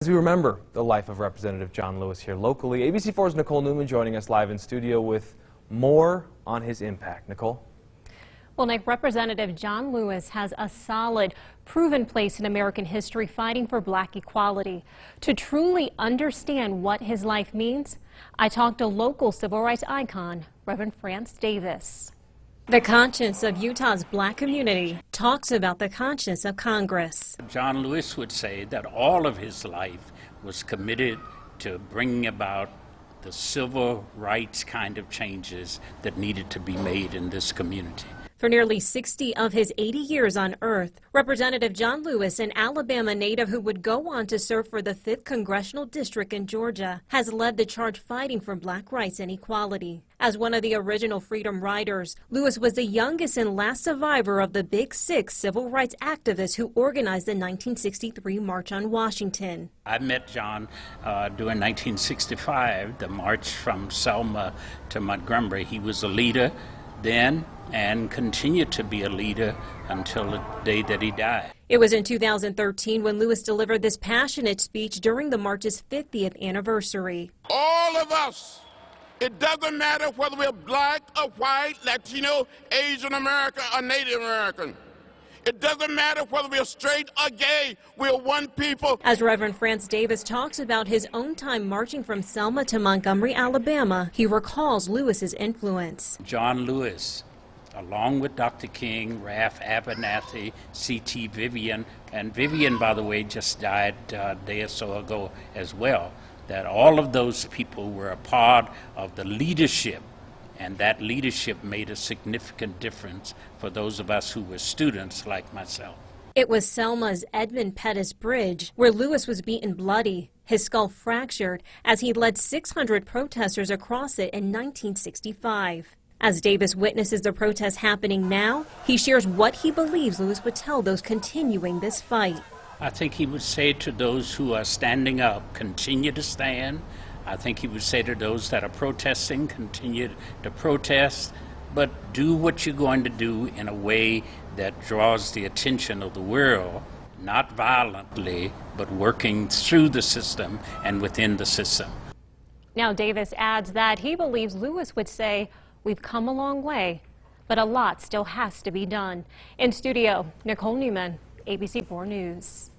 As we remember the life of Representative John Lewis here locally, ABC4's Nicole Newman joining us live in studio with more on his impact. Nicole? Well, Nick, Representative John Lewis has a solid, proven place in American history fighting for black equality. To truly understand what his life means, I talked to local civil rights icon, Reverend France Davis. The conscience of Utah's black community talks about the conscience of Congress. John Lewis would say that all of his life was committed to bringing about the civil rights kind of changes that needed to be made in this community. For nearly 60 of his 80 years on Earth, Representative John Lewis, an Alabama native who would go on to serve for the 5th Congressional District in Georgia, has led the charge fighting for black rights and equality. As one of the original Freedom Riders, Lewis was the youngest and last survivor of the Big Six civil rights activists who organized the 1963 March on Washington. I met John during 1965, the march from Selma to Montgomery. He was a leader then and continued to be a leader until the day that he died. It was in 2013 when Lewis delivered this passionate speech during the march's 50th anniversary. All of us, it doesn't matter whether we're black or white, Latino, Asian American, or Native American. It doesn't matter whether we're straight or gay, we're one people. As Reverend France Davis talks about his own time marching from Selma to Montgomery, Alabama, he recalls Lewis's influence. John Lewis, along with Dr. King, Ralph Abernathy, C.T. Vivian, and Vivian, by the way, just died a day or so ago as well, that all of those people were a part of the leadership, and that leadership made a significant difference for those of us who were students like myself. It was Selma's Edmund Pettus Bridge where Lewis was beaten bloody, his skull fractured, as he led 600 protesters across it in 1965. As Davis witnesses the protests happening now, he shares what he believes Lewis would tell those continuing this fight. I think he would say to those who are standing up, continue to stand. I think he would say to those that are protesting, continue to protest, but do what you're going to do in a way that draws the attention of the world, not violently, but working through the system and within the system. Now, Davis adds that he believes Lewis would say, "We've come a long way, but a lot still has to be done." In studio, Nicole Newman, ABC4 News.